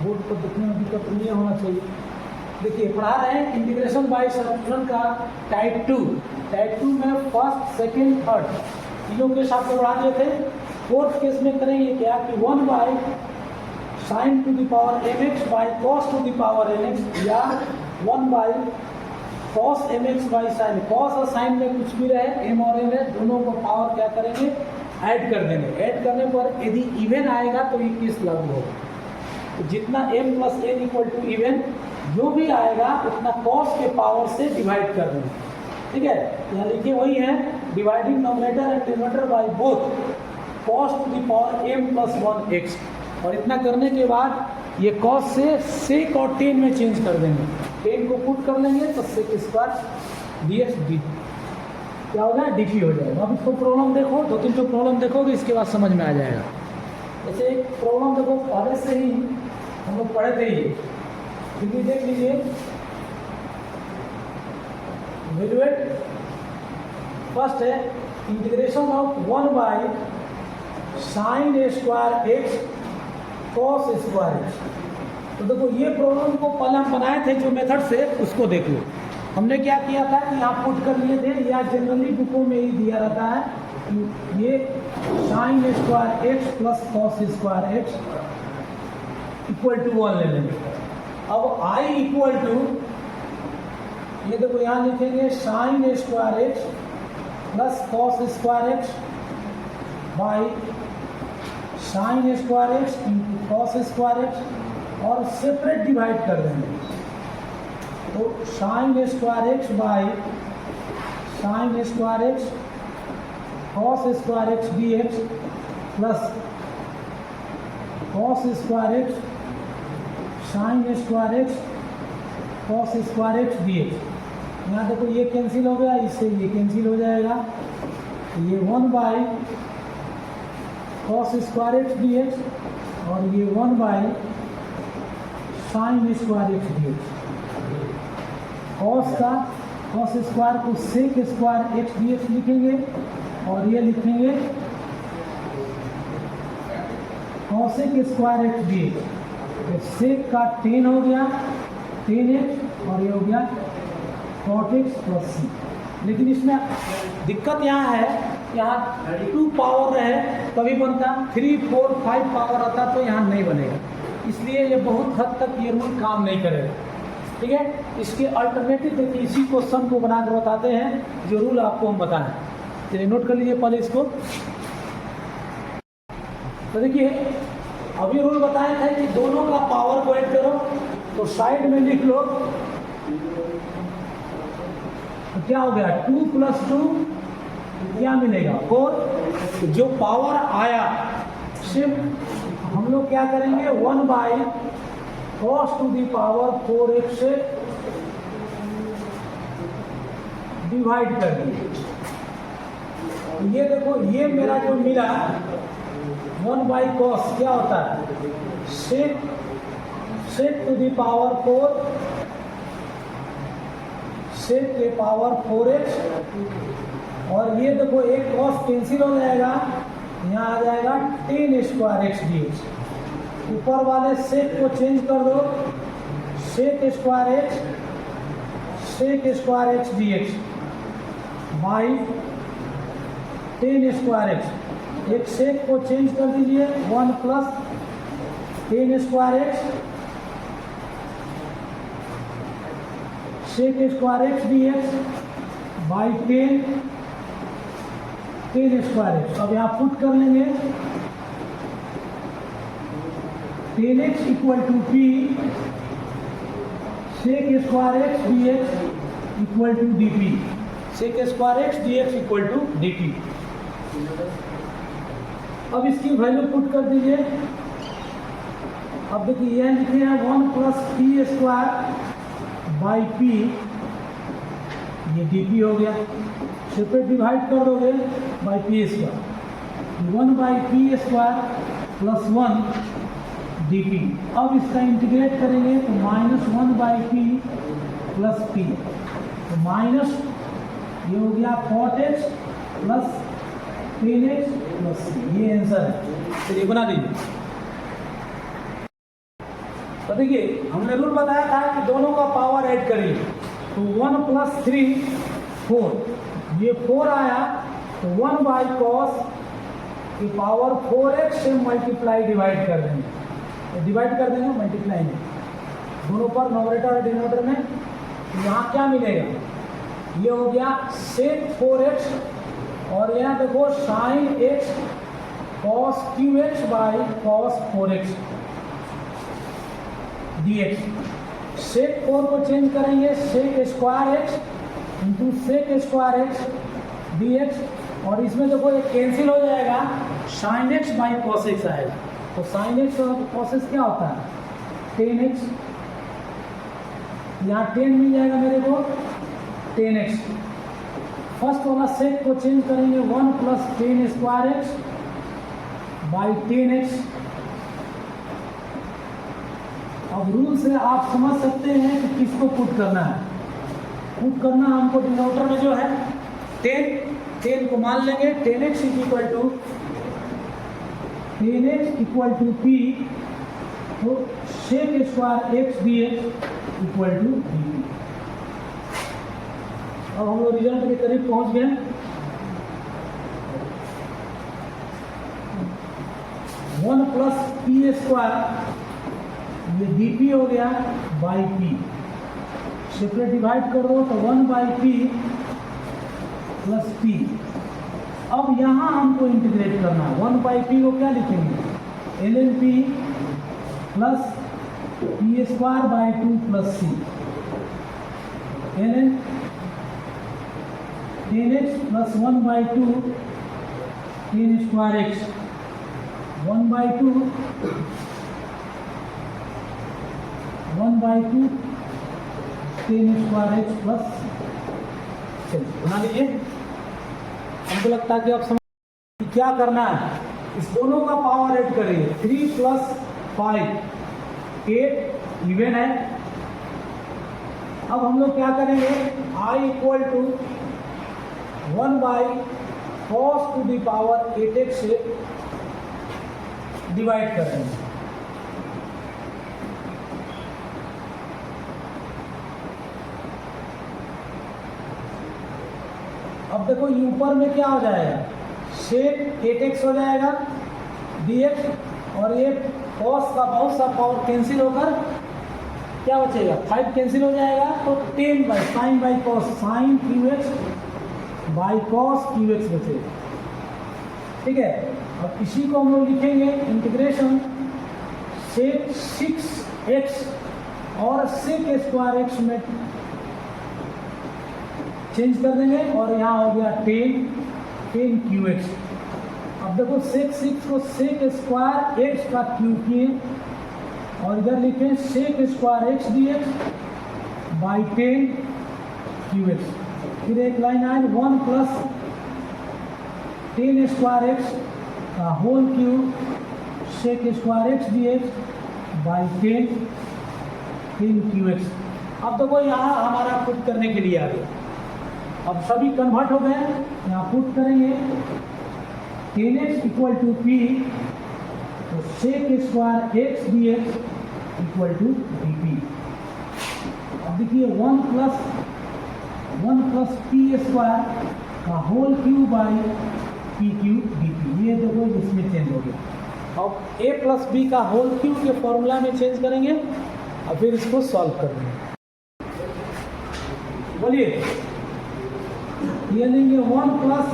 Board पर देखने में दिक्कत नहीं होना चाहिए। देखिए पढ़ा रहे हैं इंटीग्रेशन बाय सब्स्टिट्यूशन का टाइप 2। टाइप 2 में फर्स्ट सेकेंड थर्ड तीनों केस आपको बढ़ा दिए थे। फोर्थ केस में करेंगे क्या कि 1 by sine to the power m x by cos to the power n x, या 1 by cos m x by sine. Cos और साइन में कुछ भी रहे, एम और एन है, दोनों को पावर क्या करेंगे, ऐड कर देंगे। ऐड करने पर यदि इवन आएगा तो ये केस लागू होगा। तो जितना m plus n equal to even जो भी आएगा उतना कॉस के पावर से डिवाइड कर देंगे। ठीक है, यहाँ लिखे वही है, dividing nominator and denominator by both cos to the power m plus 1 x। और इतना करने के बाद ये कॉस से सेक और टेन में चेंज कर देंगे। टेन को पुट कर लेंगे तो sec square d x d क्या हो जाएगा, डी हो जाएगा। अब इसको प्रॉब्लम देखो, 2-3 जो प्रॉब्लम देखोगे इसके बाद समझ में आ जाएगा। जैसे एक प्रॉब्लम देखो, पहले से ही हम लोग पढ़े थे, ये फिर देख लीजिए। इवेलुएट फर्स्ट है integration of 1 by sign A square x cos square x. तो देखो ये प्रॉब्लम को पहले हम बनाए थे जो मेथड से, उसको देख लो। हमने क्या किया था कि यहाँ पुट कर लिए थे, या जनरली बुकों में ही दिया रहता है कि ये sine square x plus cos square x equal to 1 ले लेंगे। अब आई इक्वल टू, ये देखो यहाँ लिखेंगे sine square x plus cos square x by sine square x into cos square x, और सेपरेट डिवाइड कर देंगे। तो sign square x by sine square x cos square x D x plus cos square x sign square x cos square x D x. यहाँ देखो ये cancel हो गया, इससे ये कैंसिल हो जाएगा। ये 1 by cos square x D x और ये 1 by sine square x D x. Cos का कॉस स्क्वायर को sec square x D x लिखेंगे, और ये लिखेंगे cosec square x D x. तो सेक का 10 हो गया 10x, और ये हो गया cot x प्लस सी। लेकिन इसमें दिक्कत यहाँ है, यहाँ 2 पावर है तभी बनता, 3, 4, 5 पावर आता तो यहाँ नहीं बनेगा। इसलिए ये बहुत हद तक ये रूल काम नहीं करेगा। ठीक है, इसके अल्टरनेटिव देखिए, इसी क्वेश्चन को बना कर बताते हैं जो रूल आपको हम बताएं। चलिए नोट कर लीजिए पहले इसको। तो देखिए अभी रूल बताया था कि दोनों का पावर को ऐड करो, तो साइड में लिख लो। तो क्या हो गया, 2 + 2 क्या मिलेगा 4। जो पावर आया सिर्फ हम लोग क्या करेंगे, 1 by cos to the power 4x से डिवाइड कर दिए। ये देखो ये मेरा जो मिला 1 बाई कॉस क्या होता है, सेक टू दी पावर 4, सेक के पावर 4x, और ये देखो एक कॉस कैंसिल हो जाएगा, यहाँ आ जाएगा 10 स्क्वायर एक्स डी एक्स। ऊपर वाले सेक को चेंज कर दो, sec square x D x by 10 square x. एक सेक को चेंज कर दीजिए, 1 + 10 square x sec square x D x by 10 square x. अब यहाँ पुट कर लेंगे 10x equal to p sec square x D x equal to D p. Sec square x D x equal to d t. अब इसकी value put कर दीजिए। अब देखिए यह लिखे हैं 1 + p स्क्वायर बाई पी, ये डी पी हो गया। सेपरेट डिवाइड कर दोगे by P square, 1 by P square plus 1 D P. अब इसका इंटीग्रेट करेंगे तो -1 बाई पी प्लस पी, तो माइनस ये हो गया cot x plus 10x plus, ये आंसर है। चलिए बना दीजिए। तो देखिए हमने रूल बताया था कि दोनों का पावर ऐड करिए, तो 1 + 3 4, ये 4 आया तो 1 बाई कॉस की पावर 4x से मल्टीप्लाई डिवाइड कर देंगे, तो डिवाइड कर देंगे मल्टीप्लाई में दोनों पर, नॉमिनेटर और डिनोमिनेटर में। तो यहाँ क्या मिलेगा, ये हो गया sec 4x और यहाँ देखो sin x cos qx by cos 4x dx। sec 4 को चेंज करेंगे sec square x into sec square x dx, और इसमें देखो ये कैंसिल हो जाएगा, sin x by cos x आएगा। तो sin x और cos x क्या होता है, 10x, यहाँ 10 मिल जाएगा मेरे को 10x। फर्स्ट वाला सेक को चेंज करेंगे 1 + 10 स्क्वायर x बाई 10x। अब रूल से आप समझ सकते हैं कि किसको पुट करना है। पुट करना हमको डिनोमिनेटर में जो है 10 को मान लेंगे, 10x इक्वल टू p, तो sec square x dx equal to dt। अब हम लोग रिजल्ट के करीब पहुंच गए। 1 + p स्क्वायर, ये dp हो गया बाई p, सेपरेट डिवाइड कर दो तो 1 बाई p प्लस p। अब यहाँ हमको इंटीग्रेट करना है, 1 बाई p को क्या लिखेंगे, ln p plus p square by 2 plus c, ln 10x plus 1 by 2 10 square x, 1 by 2 10 square x plus, बना लीजिए। हमको लगता है कि आप समझ कि क्या करना है, इस दोनों का पावर ऐड करिए, 3 + 5 8 इवन है। अब हम लोग क्या करेंगे, i इक्वल टू 1 बाई cos to the power 8x से डिवाइड करेंगे। अब देखो ये ऊपर में क्या हो जाएगा, sec 8x हो जाएगा dx, और ये cos का बहुत सा पावर कैंसिल होकर क्या बचेगा, 5 कैंसिल हो जाएगा, तो 10 by sin by cos sin qx by cos qx बचेगा। ठीक है, अब इसी को हम लोग लिखेंगे इंटीग्रेशन sec 6x और sec स्क्वायर x में चेंज कर देंगे, और यहाँ हो गया 10 qx। अब देखो sec 6 को sec स्क्वायर x का क्यूब किए, और इधर लिखें sec square x dx by 10 qx। फिर एक लाइन आए 1 + 10 स्क्वायर x का whole cube sec square x dx by 10 qx। अब देखो यहाँ हमारा पुट करने के लिए आ गया, अब सभी कन्वर्ट हो गए, यहाँ पुट करेंगे 10x इक्वल टू p, तो sec square x dx equal to dp। अब देखिए 1 + p स्क्वायर का whole cube by p cube dp, ये देखो इसमें चेंज हो गया। अब a + b का होल क्यूब के फॉर्मूला में चेंज करेंगे, और फिर इसको सॉल्व कर देंगे। बोलिए, ये लेंगे 1 +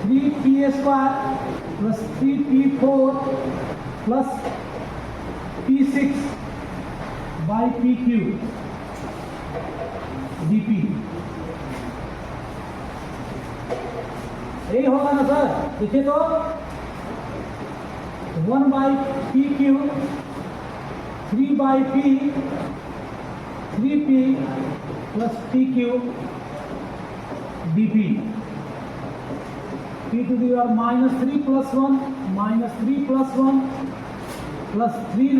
3p square plus 3p4 plus p6 by p cube dp, यही होगा ना सर। देखिए तो 1 by p cube 3 by p 3p plus p cube dp, p to the power -3 + 1 -3 + 1 plus 3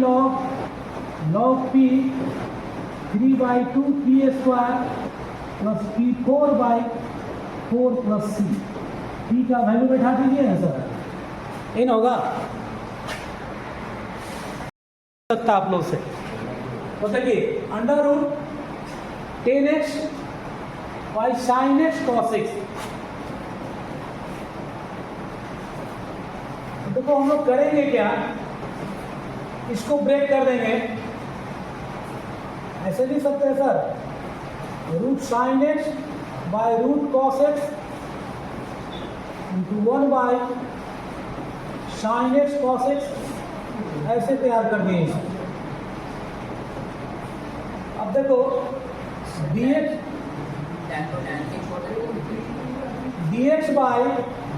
log p 3 by 2 p square plus p4 by 4 plus c। p का value बैठा दीजिए ना sir, ये ना होगा सकता आप लोग से। तो देखिए under root 10x by sine x cos x. देखो हम लोग करेंगे क्या, इसको ब्रेक कर देंगे, ऐसे लिख सकते हैं sir, root sine x by root cos x into 1 by sine x cos x, ऐसे तैयार कर दिए। अब देखो dx बाय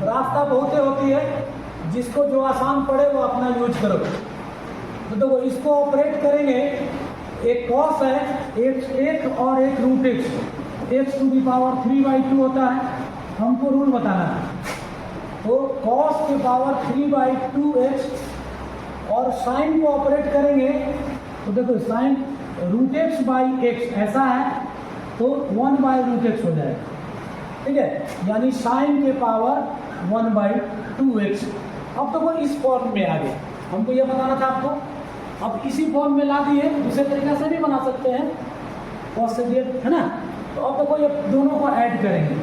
रास्ता बहुते होती है, जिसको जो आसान पड़े वो अपना यूज करो। तो देखो इसको ऑपरेट करेंगे, एक कॉस है, एक और एक root x to the power 3/2 होता है, हमको रूल बताना है। तो कॉस के पावर 3/2x और साइन को ऑपरेट करेंगे, तो देखो sine root x by x ऐसा है, तो 1/√x हो जाएगा, ठीक है, यानी साइन के पावर 1/2x। अब देखो इस फॉर्म में आ गए, हमको ये बताना था आपको, अब इसी फॉर्म में ला दिए, दूसरे तरीके से भी बना सकते हैं कॉस से दिए, है ना। तो अब देखो ये दोनों को ऐड करेंगे,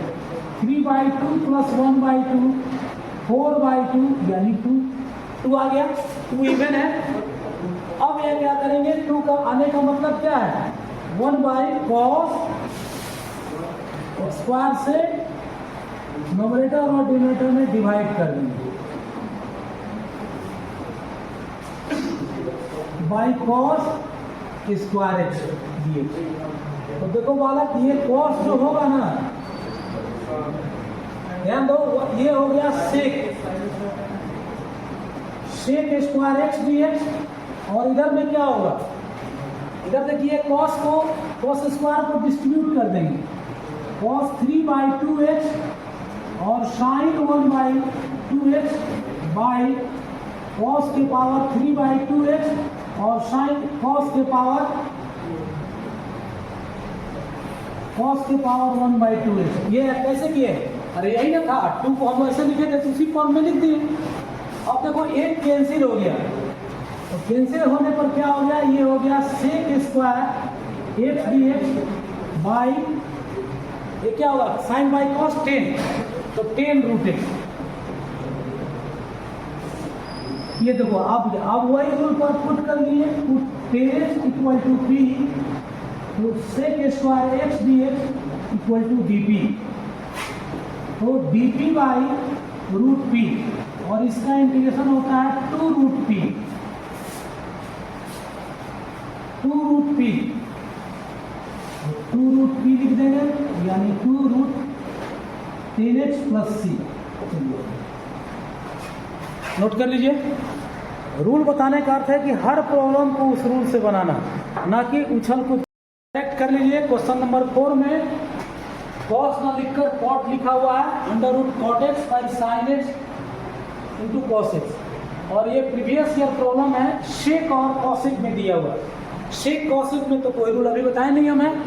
3/2 प्लस 1/2 4/2 यानी 2 आ गया, 2 इवन है। अब ये क्या करेंगे, 2 का आने का मतलब क्या है, 1/cos स्क्वायर से नोमिनेटर और डिनोमिनेटर में डिवाइड कर देंगे by cos square x dx। तो देखो बालक ये कॉस जो होगा ना, ध्यान दो, ये हो गया सेक स्क्वायर एक्स dx, और इधर में क्या होगा, इधर देखिए कॉस स्क्वायर को डिस्ट्रीब्यूट कर देंगे, कॉस 3/2x और साइन 1/2x बाई कॉस के पावर 3/2x और साइन कॉस के पावर 1/2x। ये कैसे किए, अरे यही ना था, 2 को हम ऐसे लिखे थे, तो उसी फॉर्म में लिख दिए। अब देखो एक कैंसिल हो गया, तो कैंसिल होने पर क्या हो गया, ये हो गया sec square x dx by, ये क्या होगा, साइन बाई कॉस 10, तो 10√x। ये देखो अब वही रूल पर पुट कर लिए, put 10x equal to p, तो sec square x dx equal to dp, तो dp बाई रूट p, और इसका इंटीग्रेशन होता है 2√p, 2√p लिख देंगे, यानी 2√10x प्लस c। नोट कर लीजिए, रूल बताने का अर्थ है कि हर प्रॉब्लम को उस रूल से बनाना, ना कि उछल को। चेक कर लीजिए क्वेश्चन नंबर 4 में कॉस ना लिखकर कॉट लिखा हुआ है, under root cot x by sine x into cos x, और ये प्रीवियस ईयर प्रॉब्लम है, शेक और कॉसिक में दिया हुआ है। शेक कॉसिक में तो कोई रूल अभी बताया नहीं हमें,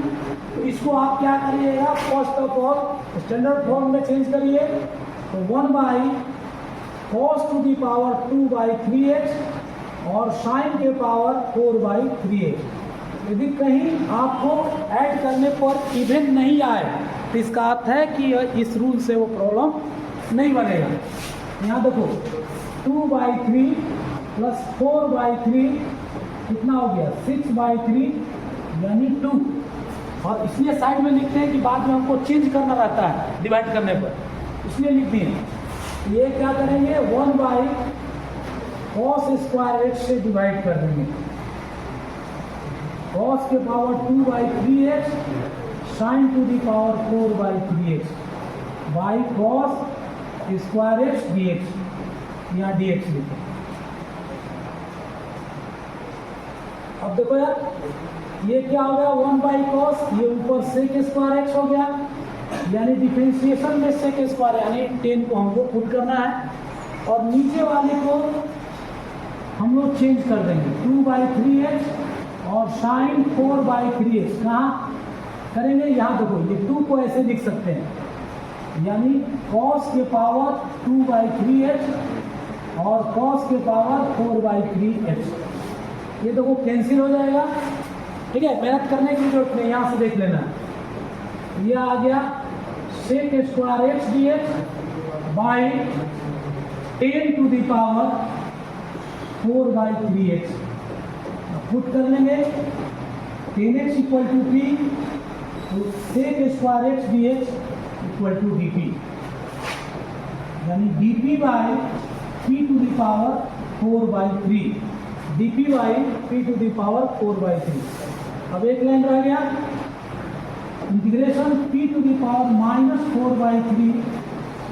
तो इसको आप क्या करिएगा, first of all standard form में चेंज करिए, तो 1/cos to the power 2/3x और साइन के पावर 4/3x। यदि कहीं आपको ऐड करने पर इवन नहीं आए, तो इसका अर्थ है कि इस रूल से वो प्रॉब्लम नहीं बनेगा। यहाँ देखो 2/3 प्लस 4/3 कितना हो गया, 6/3 यानी 2, और इसलिए साइड में लिखते हैं कि बाद में हमको चेंज करना रहता है डिवाइड करने पर, इसलिए लिख दिए। ये क्या करेंगे, 1/cos स्क्वायर एक्स से डिवाइड कर देंगे, cos के power 2/3x sine to the power 4/3x by cos square x dx, यहाँ dx लिखे। अब देखो यार, ये क्या हो गया, 1/cos, ये ऊपर सेक स्क्वायर एक्स हो गया, यानी डिफरेंशिएशन में सेक स्क्वायर यानी 10 को हमको पुट करना है, और नीचे वाले को हम लोग चेंज कर देंगे, 2/3x और साइन 4/3x। कहाँ करेंगे, यहाँ देखो, ये 2 को ऐसे लिख सकते हैं, यानी cos के पावर 2/3x और cos के पावर 4/3x। ये देखो कैंसिल हो जाएगा, ठीक है, मेहनत करने की जरूरत नहीं, यहाँ से देख लेना। ये आ गया sec square x D x by 10 to the power 4/3x। Put कर लेंगे 10x इक्वल टू p, तो sec square x D x equal to D P, यानी D P by P to the power 4/3, D P by P to the power 4/3। अब एक line रह गया, integration p to the power -4/3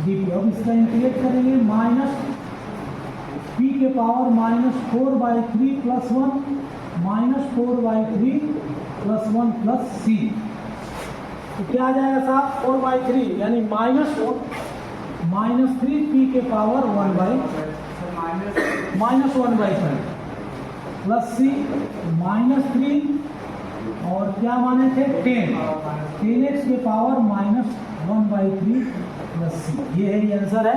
D P. अब इसका integrate करेंगे minus p के power -4/3 plus 1 -4/3 plus 1 plus c, तो क्या आ जाएगा साहब 4/3, यानी -3 p के पावर 1/3 प्लस c -3 और क्या माने थे 10x के पावर -1/3 प्लस c। ये है, ये आंसर है।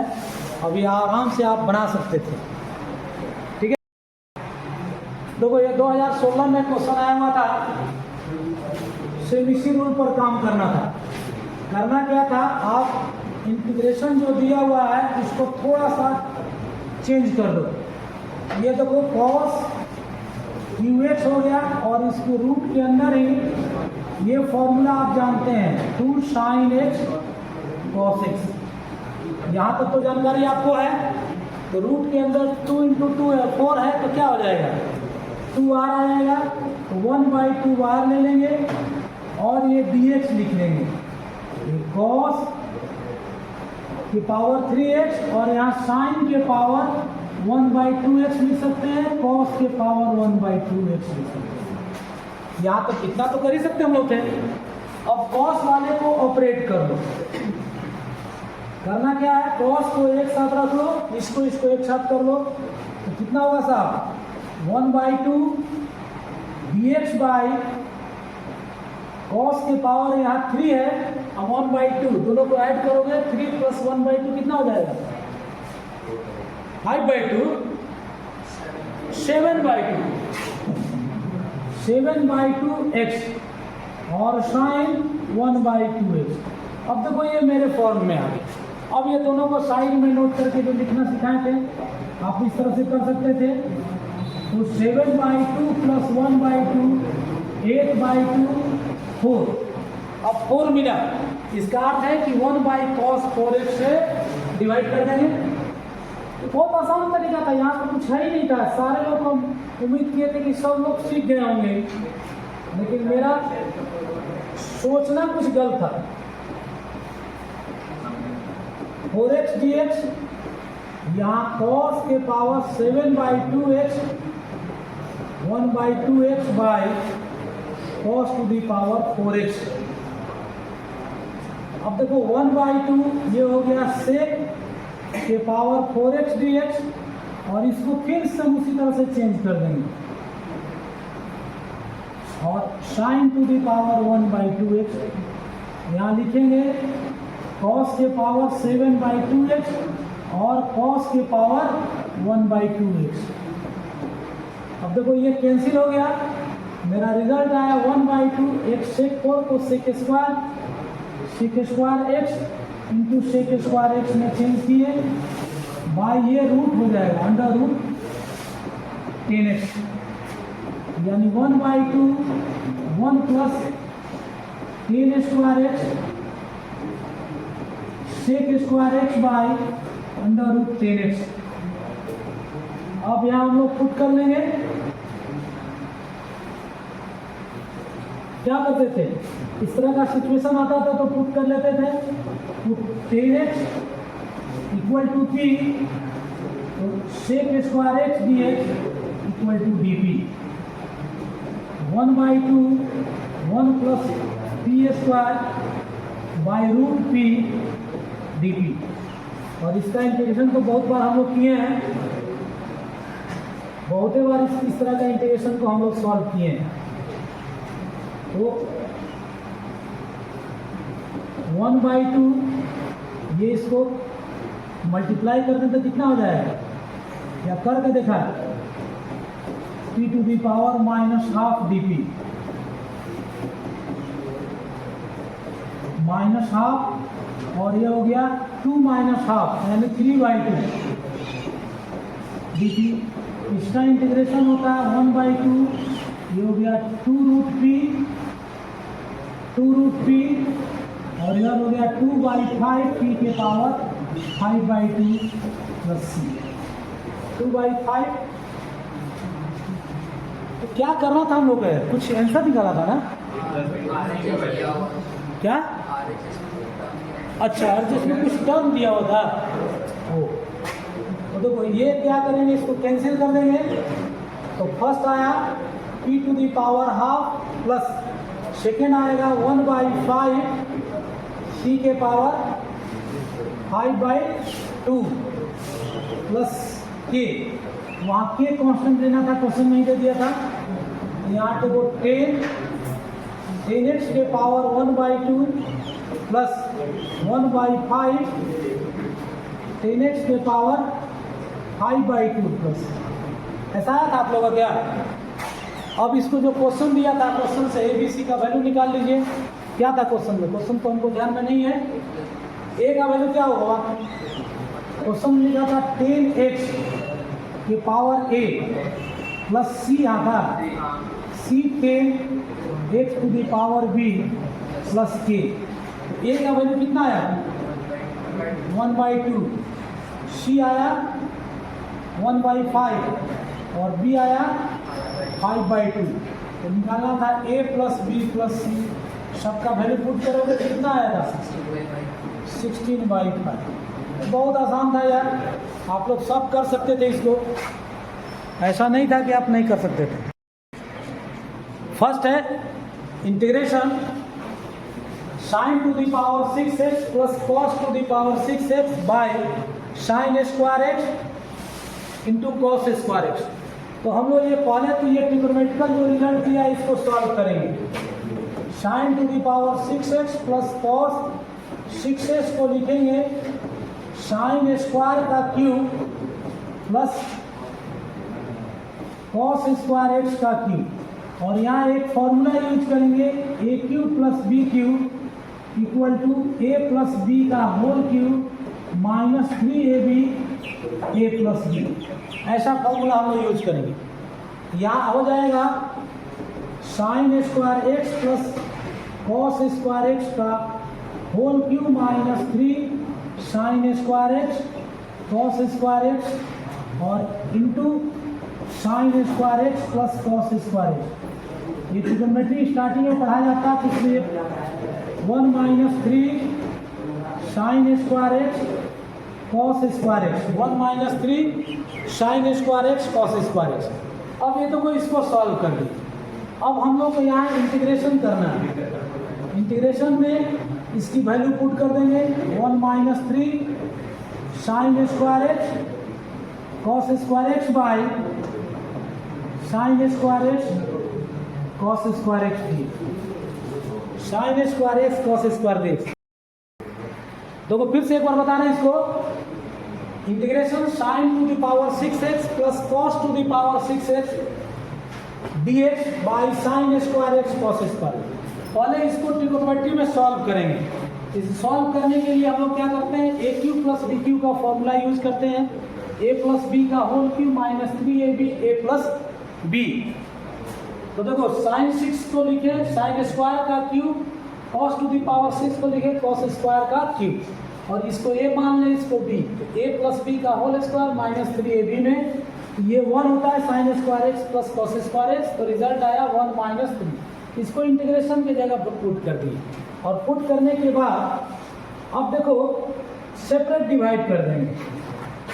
अभी आराम से आप बना सकते थे। ठीक है, देखो ये 2016 में क्वेश्चन आया हुआ था, सेमिसी रूल पर काम करना था। करना क्या था, आप इंटीग्रेशन जो दिया हुआ है उसको थोड़ा सा चेंज कर दो। ये देखो cos ux हो गया और इसको रूट के अंदर ही ये फॉर्मूला आप जानते हैं 2 sin x cos x, यहाँ तक तो जानकारी आपको है। तो रूट के अंदर 2 × 2 है 4 है, तो क्या हो जाएगा 2r आ जाएगा, तो 1/2 r ले लेंगे और ये dx लिख लेंगे, ये cos की पावर 3x और यहाँ sin के पावर 1/2x लिख सकते हैं, cos के पावर 1/2x लिख सकते हैं। यहाँ तो कितना तो कर ही सकते हम लोग थे। अब cos वाले को ऑपरेट कर लो। करना क्या है, cos को एक साथ रख लो, इसको एक साथ कर लो, तो कितना होगा साहब 1/2 dx बाई cos के पावर यहाँ 3 है, अब 1/2 दोनों को ऐड करोगे 3 प्लस 1/2 कितना हो जाएगा 5/2, 7/2x और साइन 1/2x। अब देखो ये मेरे फॉर्म में आ गया। अब ये दोनों को साइड में नोट करके जो लिखना सिखाए थे आप इस तरह से कर सकते थे, तो 7/2 प्लस 1/2 8/2 4। अब 4 मिला, इसका अर्थ है कि 1/cos 4x से डिवाइड कर देंगे। बहुत आसान तरीका था, यहाँ पर कुछ है ही नहीं था। सारे लोग हम उम्मीद किए थे कि सब लोग सीख गए होंगे, लेकिन मेरा सोचना कुछ गलत था। 4x dx यहाँ cos के power 7/2x 1/2x by cos to the power 4x। अब देखो 1/2 ये हो गया sec के पावर 4x dx और इसको फिर से उसी तरह से चेंज कर देंगे और sin to the power 1/2x यहाँ लिखेंगे cos के पावर 7/2x और cos के पावर 1/2x। अब देखो ये कैंसिल हो गया, मेरा रिजल्ट आया 1/2 x sec 4 को sec square x into sec square x में चेंज किए बाई ये रूट हो जाएगा अंडर रूट 10x, यानी 1/2 1 plus 10 square x sec square x by under root 10x। अब यहाँ हम लोग पुट कर लेंगे, क्या करते थे इस तरह का सिचुएशन आता था तो पुट कर लेते थे, तो 10x इक्वल टू p, तो sec square x dx equal to dp, 1/2 1 plus p square by root p dp। और इसका इंटीग्रेशन तो बहुत बार हम लोग किए हैं, बहुत बार इस तरह का इंटीग्रेशन को हम लोग सॉल्व किए हैं। तो 1/2 ये इसको मल्टीप्लाई करने तो कितना हो जाएगा, या करके देखा p to the power -12 dp minus half और ये हो गया 2 माइनस हाफ यानी 3/2 dt। इसका इंटीग्रेशन होता है 1/2, ये हो गया 2√p और इधर हो गया 2/5 p के पावर 5/2 प्लस c 2/5। तो क्या करना था हम लोग को, कुछ आंसर निकाला था ना क्या? अच्छा जिसमें कुछ टर्म दिया हुआ था वो। तो देखो ये क्या करेंगे, इसको कैंसिल कर देंगे। तो फर्स्ट आया p to the power half plus second आएगा 1/5 c के पावर 5/2 प्लस k। वहाँ के कांस्टेंट लेना था, क्वेश्चन नहीं दे दिया था। यहाँ पे वो 10x के पावर 1/2 प्लस 1/5 10x के पावर 5/2 प्लस। ऐसा आया था आप लोगों का क्या? अब इसको जो क्वेश्चन दिया था, क्वेश्चन से ABC का वैल्यू निकाल लीजिए। क्या था क्वेश्चन में? क्वेश्चन तो हमको ध्यान में नहीं है। A का वैल्यू क्या होगा? क्वेश्चन लिखा था 10x के पावर a प्लस c आता c 10x to the power b plus k। a का वैल्यू कितना आया? 1/2, c आया 1/5 और b आया 5/2। तो निकालना था a plus b plus c, सबका वैल्यू पुट करोगे कितना आया था? 16/5। बहुत आसान था यार, आप लोग सब कर सकते थे इसको, ऐसा नहीं था कि आप नहीं कर सकते थे। फर्स्ट है integration sine to the power 6x plus cos to the power 6x by sine square x into cos square x. तो हम लोग ये पहले तो ये ट्रिग्नोमेट्रिकल जो रिजल्ट दिया इसको सॉल्व करेंगे। Sine to the power 6x plus cos 6x को लिखेंगे साइन स्क्वायर का cube plus cos square x का क्यूब। और यहाँ एक फॉर्मूला यूज करेंगे a cube plus b cube equal to a plus b का whole cube minus 3ab a plus b. ऐसा फॉर्मूला हम लोग यूज करेंगे। यहाँ हो जाएगा sine square x plus cos square x का whole cube minus 3 sine square x cos square x और into sine square x plus cos square x. ये ट्रिग्नोमेट्री स्टार्टिंग में पढ़ाया जाता है, इसलिए 1 minus 3 sine square x cos square x 1 minus 3 sine square x cos square x. अब ये तो कोई इसको सॉल्व कर दी। अब हम लोग को यहाँ इंटीग्रेशन करना है। इंटीग्रेशन में इसकी वैल्यू पुट कर देंगे 1 minus 3 sine square x cos square x bye sine square x cos square x D. Sign square x cos square x. देखो फिर से एक बार बता रहे हैं इसको। Integration sine to the power 6x plus cos to the power 6x dx bye sine square x cos square. पहले इसको ट्रिग्नोमेट्री में सॉल्व करेंगे। इस सॉल्व करने के लिए हम लोग क्या करते हैं, a cube plus b cube का फॉर्मूला यूज करते हैं। ए प्लस बी का whole cube minus 3ab a plus b. तो देखो साइन 6 को लिखे साइन स्क्वायर का cube, cos to the power 6 को लिखे कॉस स्क्वायर का क्यूब और इसको ए मान लें, इसको बी। तो ए प्लस बी का होल स्क्वायर माइनस 3ab में ये 1 होता है sign square x plus cos square x. तो रिजल्ट आया 1 माइनस 3। इसको इंटीग्रेशन की जगह पर पुट कर दिए और पुट करने के बाद अब देखो सेपरेट डिवाइड कर देंगे।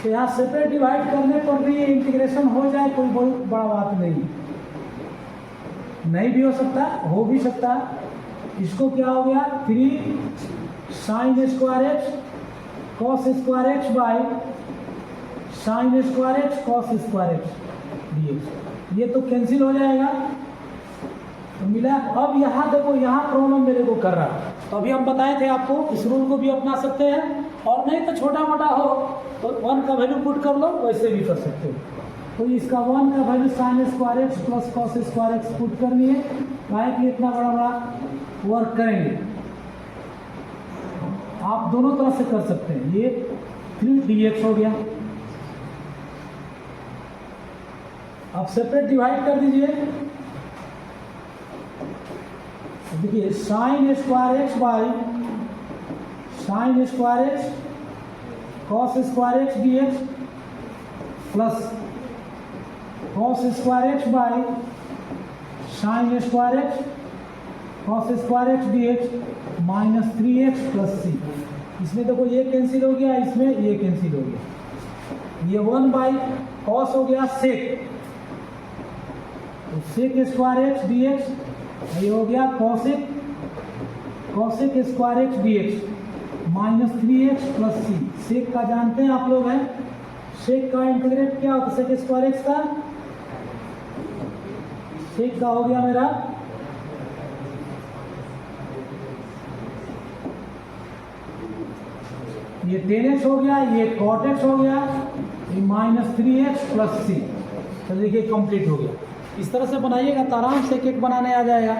तो यहाँ सेपरेट डिवाइड करने पर भी ये इंटीग्रेशन हो जाए, कोई बहुत बड़ा बात नहीं भी हो सकता, हो भी सकता। इसको क्या हो गया 3 sine square x cos square x bye sine square x cos square x dx। ये तो कैंसिल हो जाएगा, तो मिला। अब यहाँ देखो, यहाँ प्रॉब्लम मेरे को कर रहा है। तो अभी हम बताए थे आपको, इस रूल को भी अपना सकते हैं और नहीं तो छोटा मोटा हो तो 1 का वैल्यू पुट कर लो, वैसे भी कर सकते हो। तो इसका 1 का value sign square x plus cos square x put करनी है, कि इतना बड़ा वर्क करेंगे। आप दोनों तरफ से कर सकते हैं। ये 3dx हो गया। अब सेपरेट डिवाइड कर दीजिए। देखिए sine square x by sine square x cos square x D x plus cos square x by sine square x cos square x D x minus 3x plus c. इसमें देखो ये cancel हो गया, इसमें ये कैंसिल हो गया। ये 1 बाई कॉस हो गया सेक, तो sec square x D x, ये हो गया cosec square x D x minus 3x plus c. Sec का जानते हैं आप लोग हैं, सेक का इंटीग्रेट क्या होता है, सेक स्क्वायर एक्स का, सेक का हो गया मेरा ये 10x हो गया, ये cot x हो गया, ये माइनस 3x प्लस सी। तो देखिए कंप्लीट हो गया। इस तरह से बनाइएगा तो आराम से केक बनाने आ जाएगा।